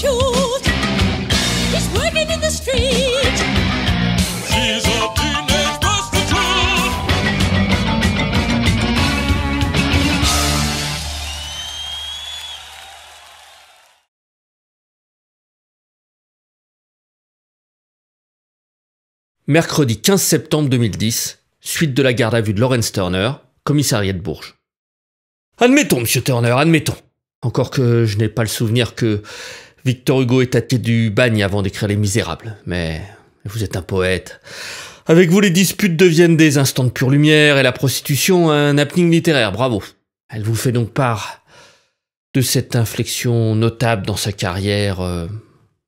prostitute. He's working in the street. She's a teenage prostitute. Mercredi 15 septembre 2010, suite de la garde à vue de Lawrence Turner, commissariat de Bourges. Admettons, monsieur Turner, admettons. Encore que je n'ai pas le souvenir que Victor Hugo ait tâté du bagne avant d'écrire Les Misérables. Mais vous êtes un poète. Avec vous, les disputes deviennent des instants de pure lumière et la prostitution un happening littéraire. Bravo. Elle vous fait donc part de cette inflexion notable dans sa carrière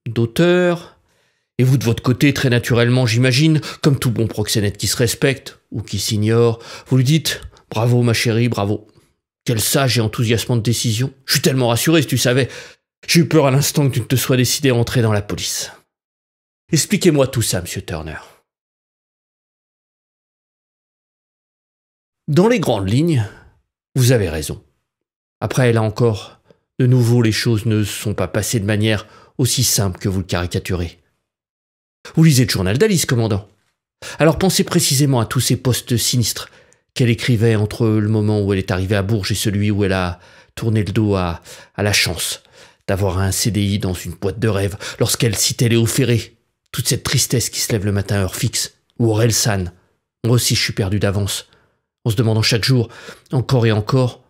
d'auteur. Et vous, de votre côté, très naturellement, j'imagine, comme tout bon proxénète qui se respecte ou qui s'ignore, vous lui dites « Bravo, ma chérie, bravo. Quelle sage et enthousiasmante décision. Je suis tellement rassuré, si tu savais. J'ai eu peur à l'instant que tu ne te sois décidé à entrer dans la police. » Expliquez-moi tout ça, monsieur Turner. Dans les grandes lignes, vous avez raison. Après, là encore, de nouveau, les choses ne sont pas passées de manière aussi simple que vous le caricaturez. Vous lisez le journal d'Alice, commandant. Alors pensez précisément à tous ces postes sinistres qu'elle écrivait entre le moment où elle est arrivée à Bourges et celui où elle a tourné le dos à la chance d'avoir un CDI dans une boîte de rêve, lorsqu'elle citait Léo Ferré, toute cette tristesse qui se lève le matin à heure fixe, ou Aurel San. Moi aussi je suis perdu d'avance, en se demandant chaque jour, encore et encore,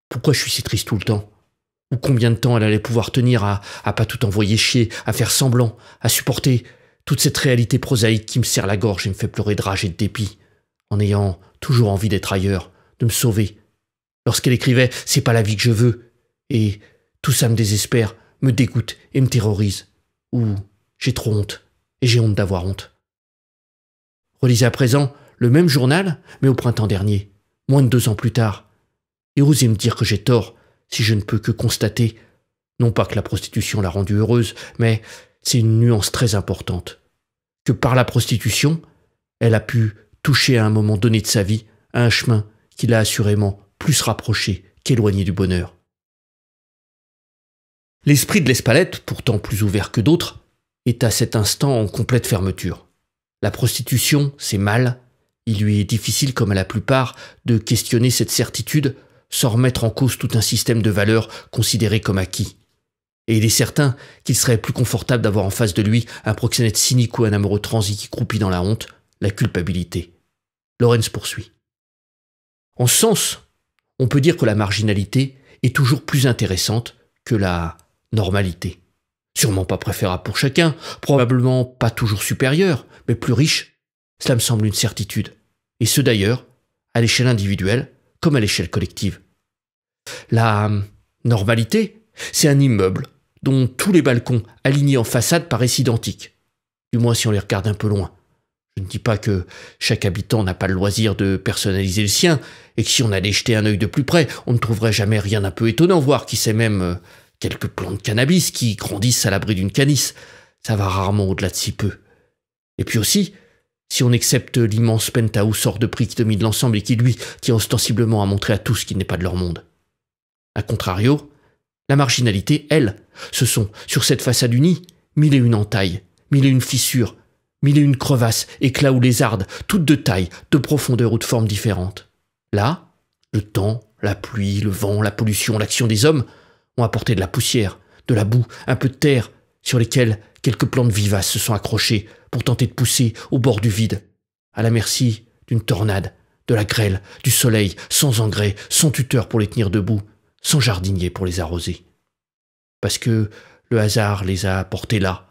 pourquoi je suis si triste tout le temps, ou combien de temps elle allait pouvoir tenir à pas tout envoyer chier, à faire semblant, à supporter toute cette réalité prosaïque qui me serre la gorge et me fait pleurer de rage et de dépit, en ayant toujours envie d'être ailleurs, de me sauver. Lorsqu'elle écrivait « C'est pas la vie que je veux » et « Tout ça me désespère, me dégoûte et me terrorise » ou « J'ai trop honte et j'ai honte d'avoir honte ». Relisez à présent le même journal, mais au printemps dernier, moins de 2 ans plus tard, et osez me dire que j'ai tort si je ne peux que constater, non pas que la prostitution l'a rendue heureuse, mais c'est une nuance très importante, que par la prostitution, elle a pu toucher à un moment donné de sa vie à un chemin qui l'a assurément plus rapproché qu'éloigné du bonheur. L'esprit de l'Espalette, pourtant plus ouvert que d'autres, est à cet instant en complète fermeture. La prostitution, c'est mal, il lui est difficile, comme à la plupart, de questionner cette certitude sans remettre en cause tout un système de valeurs considéré comme acquis. Et il est certain qu'il serait plus confortable d'avoir en face de lui un proxénète cynique ou un amoureux transi qui croupit dans la honte, la culpabilité. Lawrence poursuit. En ce sens, on peut dire que la marginalité est toujours plus intéressante que la normalité. Sûrement pas préférable pour chacun, probablement pas toujours supérieure, mais plus riche, cela me semble une certitude. Et ce d'ailleurs, à l'échelle individuelle comme à l'échelle collective. La normalité, c'est un immeuble dont tous les balcons alignés en façade paraissent identiques, du moins si on les regarde un peu loin. Je ne dis pas que chaque habitant n'a pas le loisir de personnaliser le sien, et que si on allait jeter un œil de plus près, on ne trouverait jamais rien d'un peu étonnant, voire qui sait même quelques plants de cannabis qui grandissent à l'abri d'une canisse. Ça va rarement au-delà de si peu. Et puis aussi, si on accepte l'immense penthouse hors de prix qui domine l'ensemble et qui, lui, tient ostensiblement à montrer à tous qu'il n'est pas de leur monde. A contrario, la marginalité, elle, ce sont, sur cette façade unie, 1001 entailles, 1001 fissures, 1001 crevasses, éclats ou lézardes, toutes de taille, de profondeur ou de formes différentes. Là, le temps, la pluie, le vent, la pollution, l'action des hommes ont apporté de la poussière, de la boue, un peu de terre, sur lesquelles quelques plantes vivaces se sont accrochées pour tenter de pousser au bord du vide, à la merci d'une tornade, de la grêle, du soleil, sans engrais, sans tuteur pour les tenir debout, sans jardinier pour les arroser. Parce que le hasard les a portés là,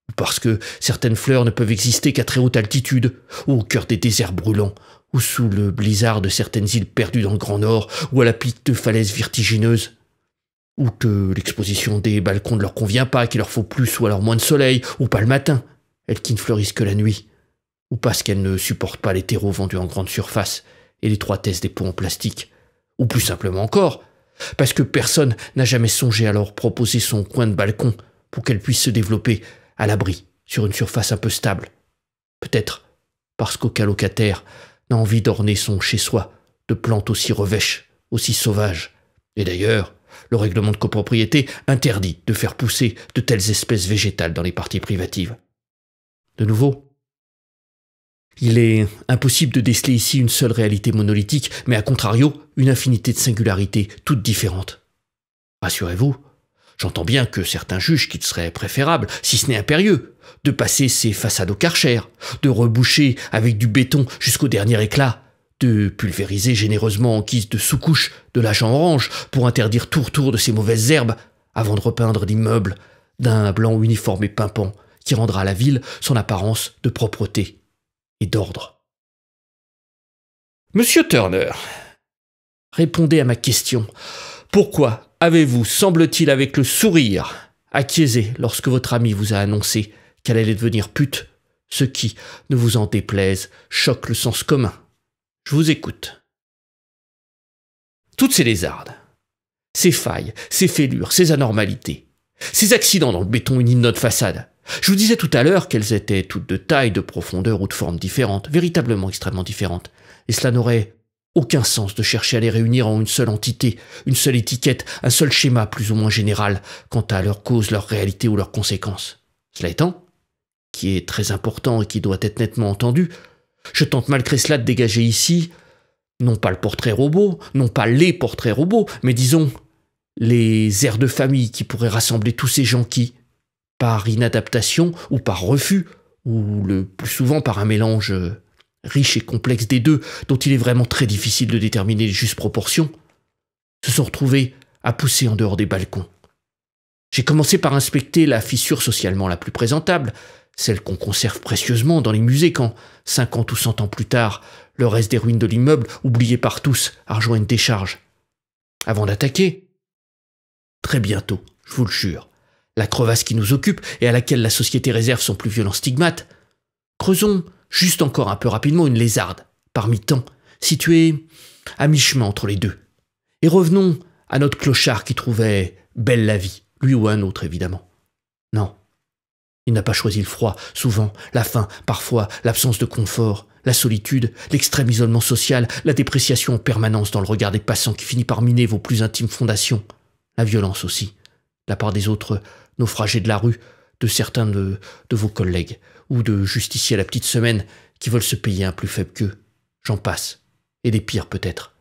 ou parce que certaines fleurs ne peuvent exister qu'à très haute altitude, ou au cœur des déserts brûlants, ou sous le blizzard de certaines îles perdues dans le Grand Nord, ou à la pique de falaises vertigineuses, ou que l'exposition des balcons ne leur convient pas, qu'il leur faut plus ou alors moins de soleil, ou pas le matin, elles qui ne fleurissent que la nuit, ou parce qu'elles ne supportent pas les terreaux vendus en grande surface et l'étroitesse des pots en plastique, ou plus simplement encore, parce que personne n'a jamais songé à leur proposer son coin de balcon pour qu'elle puisse se développer à l'abri, sur une surface un peu stable. Peut-être parce qu'aucun locataire n'a envie d'orner son chez-soi de plantes aussi revêches, aussi sauvages. Et d'ailleurs, Le règlement de copropriété interdit de faire pousser de telles espèces végétales dans les parties privatives. De nouveau, il est impossible de déceler ici une seule réalité monolithique, mais à contrario, une infinité de singularités, toutes différentes. Rassurez-vous, j'entends bien que certains jugent qu'il serait préférable, si ce n'est impérieux, de passer ces façades au Karcher, de reboucher avec du béton jusqu'au dernier éclat, de pulvériser généreusement en guise de sous-couche de l'agent orange pour interdire tour de ces mauvaises herbes, avant de repeindre l'immeuble d'un blanc uniforme et pimpant qui rendra à la ville son apparence de propreté et d'ordre. Monsieur Turner, répondez à ma question. Pourquoi avez-vous, semble-t-il avec le sourire, acquiescé lorsque votre ami vous a annoncé qu'elle allait devenir pute, ce qui, ne vous en déplaise, choque le sens commun? Je vous écoute. Toutes ces lézardes, ces failles, ces fêlures, ces anormalités, ces accidents dans le béton uni de notre façade. Je vous disais tout à l'heure qu'elles étaient toutes de taille, de profondeur ou de forme différentes, véritablement extrêmement différentes. Et cela n'aurait aucun sens de chercher à les réunir en une seule entité, une seule étiquette, un seul schéma plus ou moins général quant à leur cause, leur réalité ou leurs conséquences. Cela étant, qui est très important et qui doit être nettement entendu, je tente malgré cela de dégager ici, non pas le portrait robot, non pas les portraits robots, mais disons les airs de famille qui pourraient rassembler tous ces gens qui, par inadaptation ou par refus, ou le plus souvent par un mélange riche et complexe des deux, dont il est vraiment très difficile de déterminer les justes proportions, se sont retrouvés à pousser en dehors des balcons. J'ai commencé par inspecter la fissure socialement la plus présentable, celle qu'on conserve précieusement dans les musées quand, 50 ou 100 ans plus tard, le reste des ruines de l'immeuble, oublié par tous, a rejoint une décharge. Avant d'attaquer, très bientôt, je vous le jure, la crevasse qui nous occupe et à laquelle la société réserve son plus violent stigmate, creusons juste encore un peu rapidement une lézarde, parmi tant, située à mi-chemin entre les deux. Et revenons à notre clochard qui trouvait belle la vie, lui ou un autre évidemment. Non. Il n'a pas choisi le froid, souvent, la faim, parfois, l'absence de confort, la solitude, l'extrême isolement social, la dépréciation en permanence dans le regard des passants qui finit par miner vos plus intimes fondations, la violence aussi, de la part des autres naufragés de la rue, de certains de vos collègues, ou de justiciers à la petite semaine qui veulent se payer un plus faible qu'eux. J'en passe, et des pires peut-être.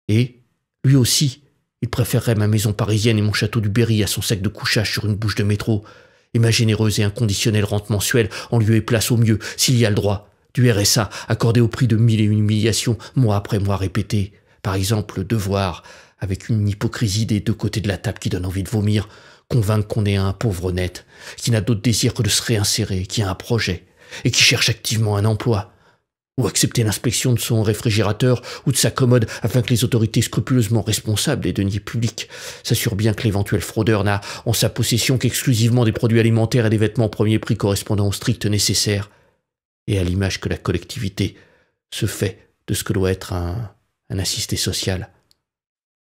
Et, lui aussi, il préférerait ma maison parisienne et mon château du Berry à son sac de couchage sur une bouche de métro, et ma généreuse et inconditionnelle rente mensuelle en lieu et place au mieux, s'il y a le droit, du RSA accordé au prix de 1001 humiliations, mois après mois répétées. Par exemple, le devoir, avec une hypocrisie des deux côtés de la table qui donne envie de vomir, convaincre qu'on est un pauvre honnête, qui n'a d'autre désir que de se réinsérer, qui a un projet, et qui cherche activement un emploi. Ou accepter l'inspection de son réfrigérateur ou de sa commode afin que les autorités scrupuleusement responsables des deniers publics s'assurent bien que l'éventuel fraudeur n'a en sa possession qu'exclusivement des produits alimentaires et des vêtements au premier prix correspondant au strict nécessaire, et à l'image que la collectivité se fait de ce que doit être un assisté social.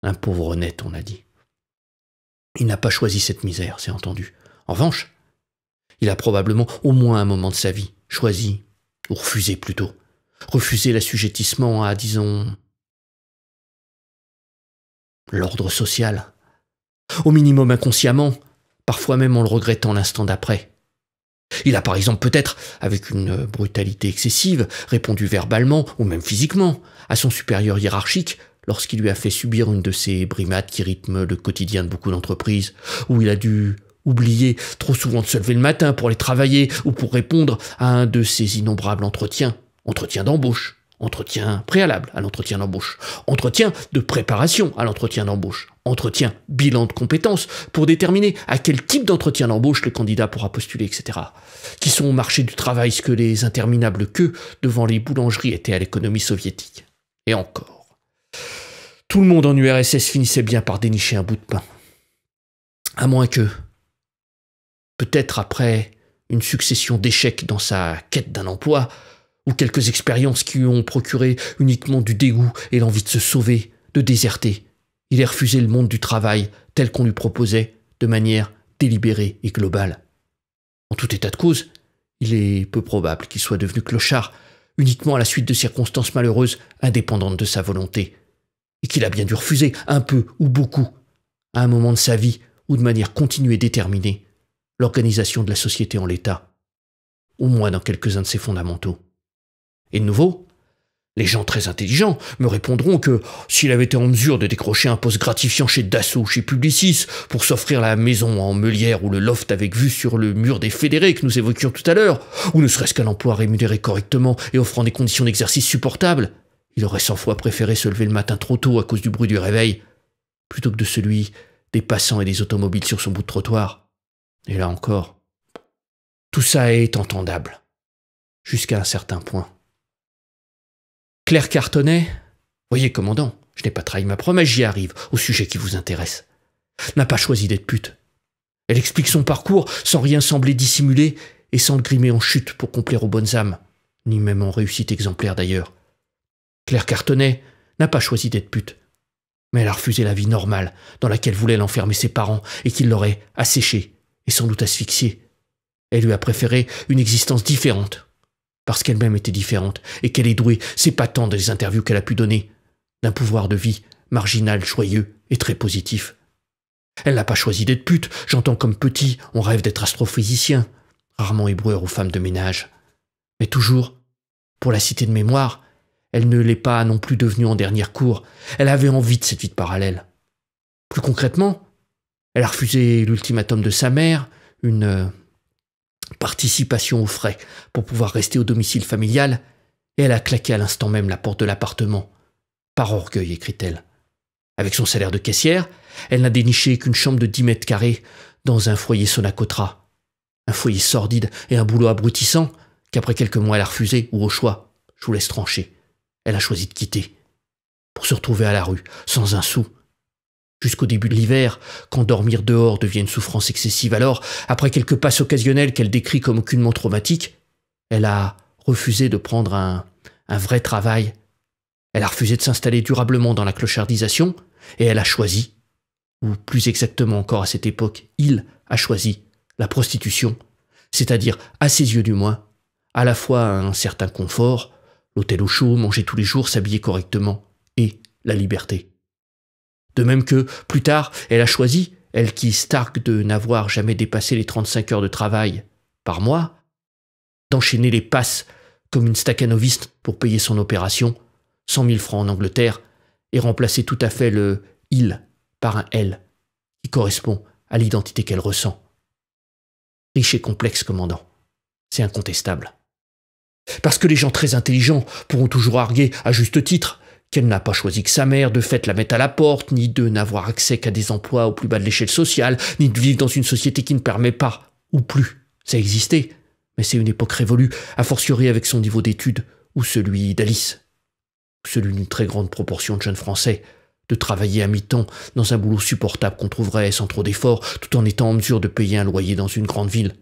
Un pauvre honnête, on a dit. Il n'a pas choisi cette misère, c'est entendu. En revanche, il a probablement, au moins un moment de sa vie, choisi, ou refusé plutôt, refuser l'assujettissement à, disons, l'ordre social. Au minimum inconsciemment, parfois même en le regrettant l'instant d'après. Il a par exemple peut-être, avec une brutalité excessive, répondu verbalement, ou même physiquement, à son supérieur hiérarchique, lorsqu'il lui a fait subir une de ces brimades qui rythment le quotidien de beaucoup d'entreprises, où il a dû oublier trop souvent de se lever le matin pour aller travailler, ou pour répondre à un de ces innombrables entretiens d'embauche, entretien préalable à l'entretien d'embauche, entretien de préparation à l'entretien d'embauche, entretien bilan de compétences pour déterminer à quel type d'entretien d'embauche le candidat pourra postuler, etc. Qui sont au marché du travail ce que les interminables queues devant les boulangeries étaient à l'économie soviétique. Et encore. Tout le monde en URSS finissait bien par dénicher un bout de pain. À moins que, peut-être après une succession d'échecs dans sa quête d'un emploi, ou quelques expériences qui lui ont procuré uniquement du dégoût et l'envie de se sauver, de déserter, il ait refusé le monde du travail tel qu'on lui proposait, de manière délibérée et globale. En tout état de cause, il est peu probable qu'il soit devenu clochard uniquement à la suite de circonstances malheureuses indépendantes de sa volonté, et qu'il a bien dû refuser, un peu ou beaucoup, à un moment de sa vie ou de manière continue et déterminée, l'organisation de la société en l'état, au moins dans quelques-uns de ses fondamentaux. Et de nouveau, les gens très intelligents me répondront que s'il avait été en mesure de décrocher un poste gratifiant chez Dassault ou chez Publicis pour s'offrir la maison en meulière ou le loft avec vue sur le mur des fédérés que nous évoquions tout à l'heure, ou ne serait-ce qu'un emploi rémunéré correctement et offrant des conditions d'exercice supportables, il aurait 100 fois préféré se lever le matin trop tôt à cause du bruit du réveil, plutôt que de celui des passants et des automobiles sur son bout de trottoir. Et là encore, tout ça est entendable, jusqu'à un certain point. Claire Cartonnet, voyez commandant, je n'ai pas trahi ma promesse, j'y arrive, au sujet qui vous intéresse, n'a pas choisi d'être pute. Elle explique son parcours sans rien sembler dissimuler et sans le grimer en chute pour complaire aux bonnes âmes, ni même en réussite exemplaire d'ailleurs. Claire Cartonnet n'a pas choisi d'être pute, mais elle a refusé la vie normale dans laquelle voulaient l'enfermer ses parents et qui l'auraient asséchée et sans doute asphyxiée. Elle lui a préféré une existence différente, parce qu'elle-même était différente et qu'elle est douée, c'est patent dans les interviews qu'elle a pu donner, d'un pouvoir de vie marginal, joyeux et très positif. Elle n'a pas choisi d'être pute, j'entends comme petit, on rêve d'être astrophysicien, rarement éboueur ou femme de ménage. Mais toujours, pour la citer de mémoire, elle ne l'est pas non plus devenue en dernière cour, elle avait envie de cette vie de parallèle. Plus concrètement, elle a refusé l'ultimatum de sa mère, une participation aux frais pour pouvoir rester au domicile familial, et elle a claqué à l'instant même la porte de l'appartement. Par orgueil, écrit-elle. Avec son salaire de caissière, elle n'a déniché qu'une chambre de 10 mètres carrés dans un foyer Sonacotra. Un foyer sordide et un boulot abrutissant qu'après quelques mois elle a refusé, ou au choix, je vous laisse trancher. Elle a choisi de quitter, pour se retrouver à la rue, sans un sou. Jusqu'au début de l'hiver, quand dormir dehors devient une souffrance excessive, alors, après quelques passes occasionnelles qu'elle décrit comme aucunement traumatiques, elle a refusé de prendre un vrai travail. Elle a refusé de s'installer durablement dans la clochardisation, et elle a choisi, ou plus exactement encore à cette époque, il a choisi la prostitution, c'est-à-dire, à ses yeux du moins, à la fois un certain confort, l'hôtel au chaud, manger tous les jours, s'habiller correctement, et la liberté. De même que, plus tard, elle a choisi, elle qui se targue de n'avoir jamais dépassé les 35 heures de travail par mois, d'enchaîner les passes comme une stakhanoviste pour payer son opération, 100 000 francs en Angleterre, et remplacer tout à fait le « il » par un « elle », qui correspond à l'identité qu'elle ressent. Riche et complexe, commandant, c'est incontestable. Parce que les gens très intelligents pourront toujours arguer, à juste titre, qu'elle n'a pas choisi que sa mère de fait la mette à la porte, ni de n'avoir accès qu'à des emplois au plus bas de l'échelle sociale, ni de vivre dans une société qui ne permet pas, ou plus, ça existait, mais c'est une époque révolue, a fortiori avec son niveau d'études, ou celui d'Alice, ou celui d'une très grande proportion de jeunes Français, de travailler à mi-temps dans un boulot supportable qu'on trouverait sans trop d'efforts, tout en étant en mesure de payer un loyer dans une grande ville.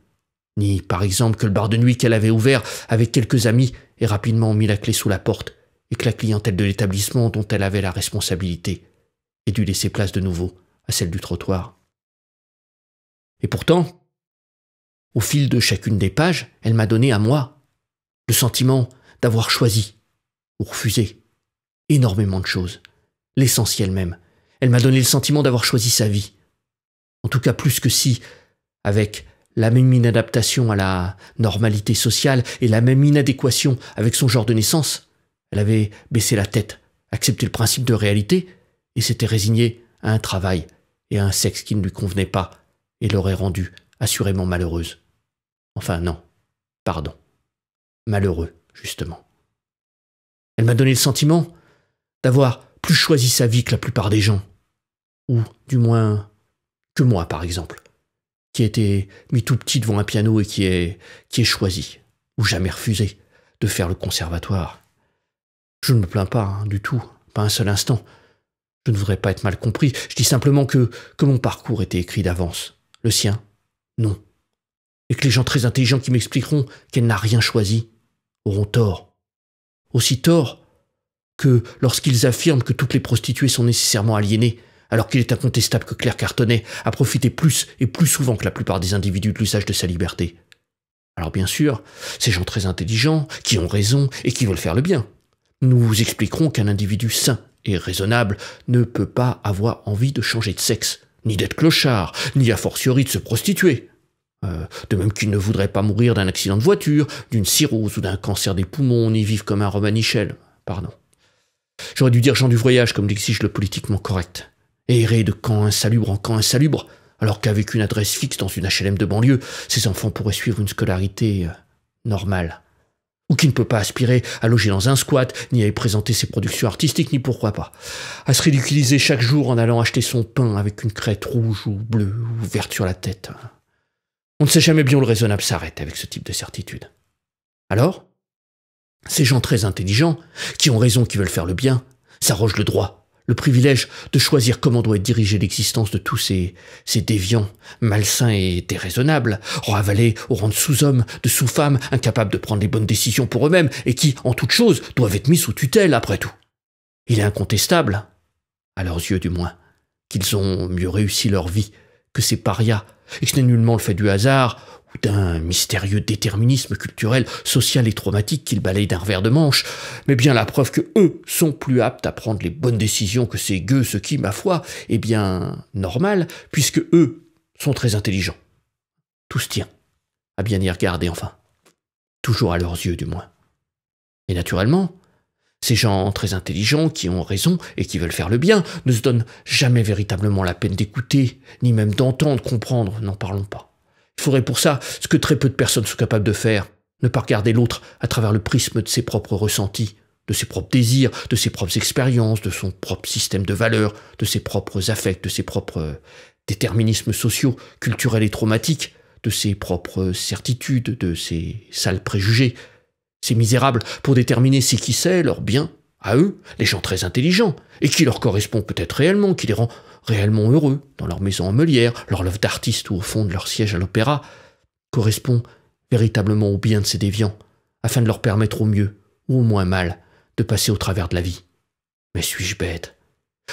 Ni, par exemple, que le bar de nuit qu'elle avait ouvert avec quelques amis ait rapidement mis la clé sous la porte, et que la clientèle de l'établissement dont elle avait la responsabilité ait dû laisser place de nouveau à celle du trottoir. Et pourtant, au fil de chacune des pages, elle m'a donné à moi le sentiment d'avoir choisi ou refusé énormément de choses, l'essentiel même. Elle m'a donné le sentiment d'avoir choisi sa vie. En tout cas plus que si, avec la même inadaptation à la normalité sociale et la même inadéquation avec son genre de naissance, elle avait baissé la tête, accepté le principe de réalité et s'était résignée à un travail et à un sexe qui ne lui convenait pas et l'aurait rendue assurément malheureuse. Enfin non, pardon, malheureux, justement. Elle m'a donné le sentiment d'avoir plus choisi sa vie que la plupart des gens, ou du moins que moi par exemple, qui a été mis tout petit devant un piano et qui est choisi, ou jamais refusé, de faire le conservatoire. Je ne me plains pas, du tout, pas un seul instant. Je ne voudrais pas être mal compris, je dis simplement que mon parcours était écrit d'avance. Le sien, non. Et que les gens très intelligents qui m'expliqueront qu'elle n'a rien choisi auront tort. Aussi tort que lorsqu'ils affirment que toutes les prostituées sont nécessairement aliénées, alors qu'il est incontestable que Claire Cartonnet a profité plus et plus souvent que la plupart des individus de l'usage de sa liberté. Alors bien sûr, ces gens très intelligents, qui ont raison et qui veulent faire le bien, nous vous expliquerons qu'un individu sain et raisonnable ne peut pas avoir envie de changer de sexe, ni d'être clochard, ni a fortiori de se prostituer. De même qu'ils ne voudraient pas mourir d'un accident de voiture, d'une cirrhose ou d'un cancer des poumons, ni vivre comme un Romanichel. Pardon. J'aurais dû dire Jean du voyage, comme l'exige le politiquement correct. Et errer de camp insalubre en camp insalubre, alors qu'avec une adresse fixe dans une HLM de banlieue, ces enfants pourraient suivre une scolarité normale. Ou qui ne peut pas aspirer à loger dans un squat, ni à y présenter ses productions artistiques, ni pourquoi pas, à se ridiculiser chaque jour en allant acheter son pain avec une crête rouge ou bleue ou verte sur la tête. On ne sait jamais bien où le raisonnable s'arrête avec ce type de certitude. Alors, ces gens très intelligents, qui ont raison, qui veulent faire le bien, s'arrogent le droit, le privilège de choisir comment doit être dirigée l'existence de tous ces déviants, malsains et déraisonnables, ravalés au rang de sous-hommes, de sous-femmes, incapables de prendre les bonnes décisions pour eux-mêmes et qui, en toute chose, doivent être mis sous tutelle après tout. Il est incontestable, à leurs yeux du moins, qu'ils ont mieux réussi leur vie que ces parias, et que ce n'est nullement le fait du hasard ou d'un mystérieux déterminisme culturel, social et traumatique qu'ils balayent d'un revers de manche, mais bien la preuve que eux sont plus aptes à prendre les bonnes décisions que ces gueux, ce qui, ma foi, est bien normal, puisque eux sont très intelligents. Tout se tient, à bien y regarder enfin, toujours à leurs yeux du moins. Et naturellement, ces gens très intelligents qui ont raison et qui veulent faire le bien ne se donnent jamais véritablement la peine d'écouter, ni même d'entendre, comprendre, n'en parlons pas. Il faudrait pour ça ce que très peu de personnes sont capables de faire, ne pas regarder l'autre à travers le prisme de ses propres ressentis, de ses propres désirs, de ses propres expériences, de son propre système de valeurs, de ses propres affects, de ses propres déterminismes sociaux, culturels et traumatiques, de ses propres certitudes, de ses sales préjugés. Ces misérables pour déterminer c'est qui c'est, leur bien, à eux, les gens très intelligents, et qui leur correspond peut-être réellement, qui les rend réellement heureux, dans leur maison en meulière, leur love d'artiste ou au fond de leur siège à l'opéra, correspond véritablement au bien de ces déviants, afin de leur permettre au mieux, ou au moins mal, de passer au travers de la vie. Mais suis-je bête?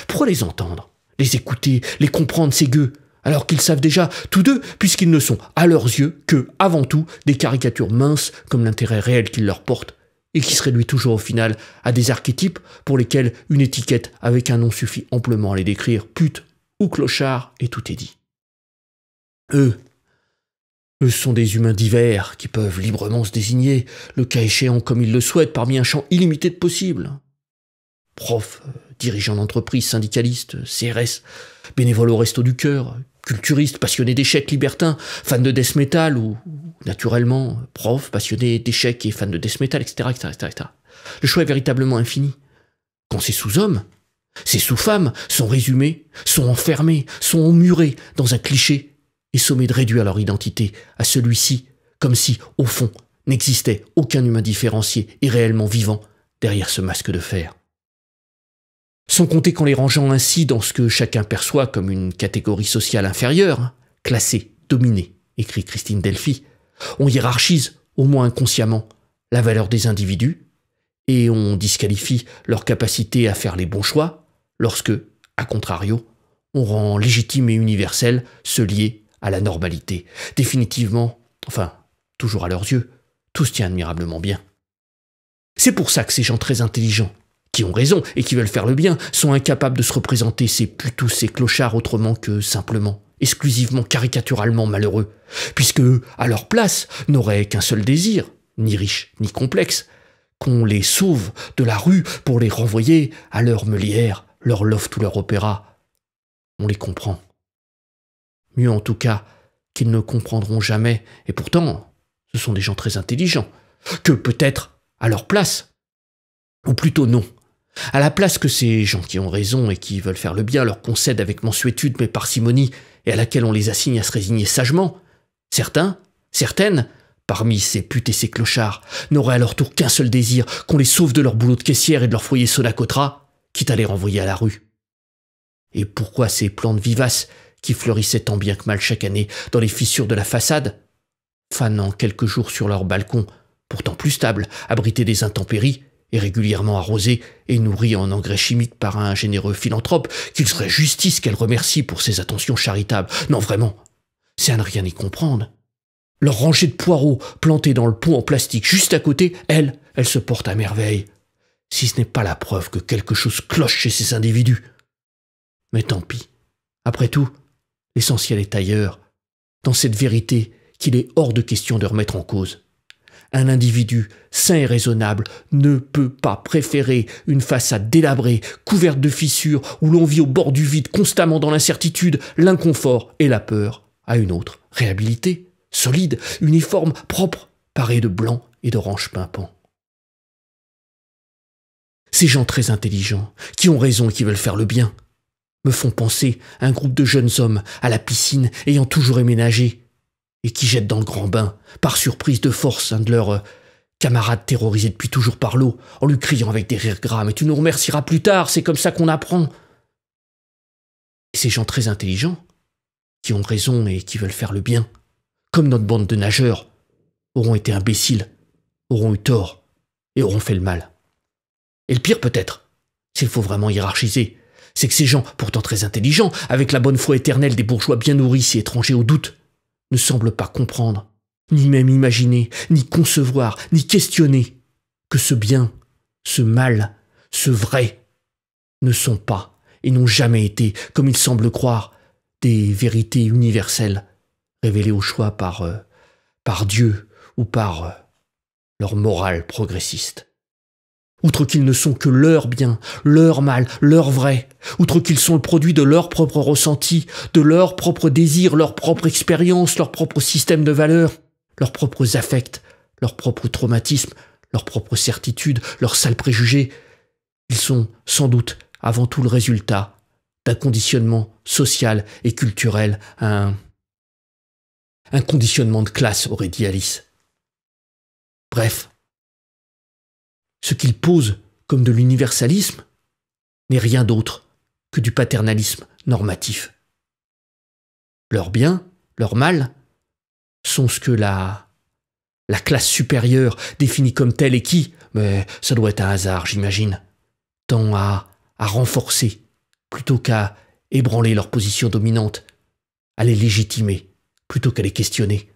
Pourquoi les entendre, les écouter, les comprendre, ces gueux, alors qu'ils savent déjà, tous deux, puisqu'ils ne sont, à leurs yeux, que, avant tout, des caricatures minces comme l'intérêt réel qu'ils leur portent, et qui se réduit toujours au final à des archétypes pour lesquels une étiquette avec un nom suffit amplement à les décrire, pute ou clochard, et tout est dit. Eux sont des humains divers qui peuvent librement se désigner, le cas échéant comme ils le souhaitent, parmi un champ illimité de possibles. Profs, dirigeants d'entreprise, syndicalistes, CRS, bénévoles au Resto du Cœur, culturistes, passionnés d'échecs, libertins, fans de death metal ou naturellement, profs, passionnés d'échecs et fans de death metal, etc., etc., etc. Le choix est véritablement infini. Quand ces sous-hommes, ces sous-femmes sont résumés, sont enfermés, sont emmurés dans un cliché et sommés de réduire leur identité à celui-ci, comme si, au fond, n'existait aucun humain différencié et réellement vivant derrière ce masque de fer. Sans compter qu'en les rangeant ainsi dans ce que chacun perçoit comme une catégorie sociale inférieure, classée, dominée, écrit Christine Delphi, on hiérarchise, au moins inconsciemment, la valeur des individus et on disqualifie leur capacité à faire les bons choix lorsque, à contrario, on rend légitime et universel ce lié à la normalité. Définitivement, enfin, toujours à leurs yeux, tout se tient admirablement bien. C'est pour ça que ces gens très intelligents, qui ont raison et qui veulent faire le bien, sont incapables de se représenter ces putous, ces clochards autrement que simplement, exclusivement, caricaturalement malheureux, puisque eux, à leur place, n'auraient qu'un seul désir, ni riche, ni complexe, qu'on les sauve de la rue pour les renvoyer à leur meulière, leur loft ou leur opéra. On les comprend. Mieux en tout cas qu'ils ne comprendront jamais, et pourtant, ce sont des gens très intelligents, que peut-être à leur place, ou plutôt non. À la place que ces gens qui ont raison et qui veulent faire le bien leur concèdent avec mansuétude mais parcimonie et à laquelle on les assigne à se résigner sagement, certaines, parmi ces putes et ces clochards, n'auraient à leur tour qu'un seul désir, qu'on les sauve de leur boulot de caissière et de leur foyer Sonacotra, quitte à les renvoyer à la rue. Et pourquoi ces plantes vivaces qui fleurissaient tant bien que mal chaque année dans les fissures de la façade, fanant quelques jours sur leur balcon, pourtant plus stable, abrités des intempéries, et régulièrement arrosée et nourrie en engrais chimiques par un généreux philanthrope qu'il serait justice qu'elle remercie pour ses attentions charitables. Non, vraiment, c'est à ne rien y comprendre. Leur rangée de poireaux plantés dans le pot en plastique juste à côté, elle se porte à merveille. Si ce n'est pas la preuve que quelque chose cloche chez ces individus. Mais tant pis. Après tout, L'essentiel est ailleurs, dans cette vérité qu'il est hors de question de remettre en cause. Un individu sain et raisonnable ne peut pas préférer une façade délabrée, couverte de fissures, où l'on vit au bord du vide, constamment dans l'incertitude, l'inconfort et la peur, à une autre, réhabilitée, solide, uniforme, propre, parée de blanc et d'orange pimpant. Ces gens très intelligents, qui ont raison et qui veulent faire le bien, me font penser à un groupe de jeunes hommes à la piscine ayant toujours aimé nager et qui jettent dans le grand bain, par surprise de force, un de leurs camarades terrorisés depuis toujours par l'eau, en lui criant avec des rires gras « Mais tu nous remercieras plus tard, c'est comme ça qu'on apprend !» Et ces gens très intelligents, qui ont raison et qui veulent faire le bien, comme notre bande de nageurs, auront été imbéciles, auront eu tort et auront fait le mal. Et le pire peut-être, s'il faut vraiment hiérarchiser, c'est que ces gens, pourtant très intelligents, avec la bonne foi éternelle des bourgeois bien nourris et étrangers au doute, ne semblent pas comprendre, ni même imaginer, ni concevoir, ni questionner que ce bien, ce mal, ce vrai, ne sont pas et n'ont jamais été, comme ils semblent croire, des vérités universelles, révélées au choix par Dieu ou par leur morale progressiste. Outre qu'ils ne sont que leur bien, leur mal, leur vrai, outre qu'ils sont le produit de leur propre ressenti, de leur propre désir, leur propre expérience, leur propre système de valeurs, leurs propres affects, leurs propres traumatismes, leurs propres certitudes, leurs sales préjugés, ils sont sans doute avant tout le résultat d'un conditionnement social et culturel, un conditionnement de classe, aurait dit Alice. Bref, ce qu'ils posent comme de l'universalisme n'est rien d'autre que du paternalisme normatif. Leur bien, leur mal, sont ce que la classe supérieure définit comme telle et qui, mais ça doit être un hasard, j'imagine, tend à renforcer plutôt qu'à ébranler leur position dominante, à les légitimer plutôt qu'à les questionner.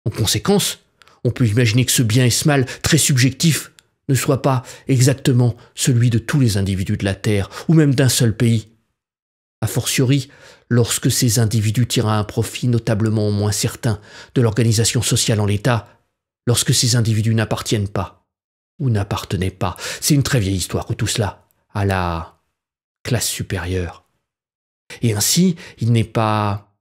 En conséquence, on peut imaginer que ce bien et ce mal très subjectif ne soit pas exactement celui de tous les individus de la Terre, ou même d'un seul pays. A fortiori, lorsque ces individus tirent un profit notablement moins certain de l'organisation sociale en l'état, lorsque ces individus n'appartiennent pas, ou n'appartenaient pas. C'est une très vieille histoire que tout cela, à la classe supérieure. Et ainsi, il n'est pas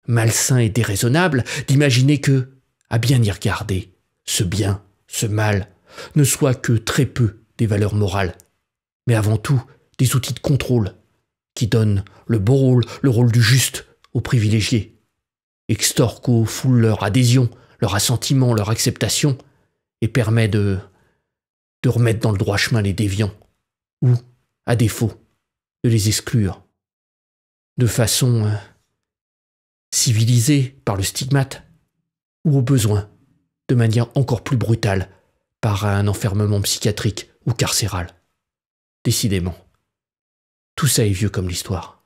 malsain et déraisonnable d'imaginer que, à bien y regarder, ce bien, ce mal, ne soit que très peu des valeurs morales, mais avant tout des outils de contrôle qui donnent le beau rôle, le rôle du juste aux privilégiés, extorquent aux foules leur adhésion, leur assentiment, leur acceptation, et permet de remettre dans le droit chemin les déviants, ou, à défaut, de les exclure, de façon civilisée par le stigmate, ou au besoin, de manière encore plus brutale, par un enfermement psychiatrique ou carcéral. Décidément, tout ça est vieux comme l'histoire.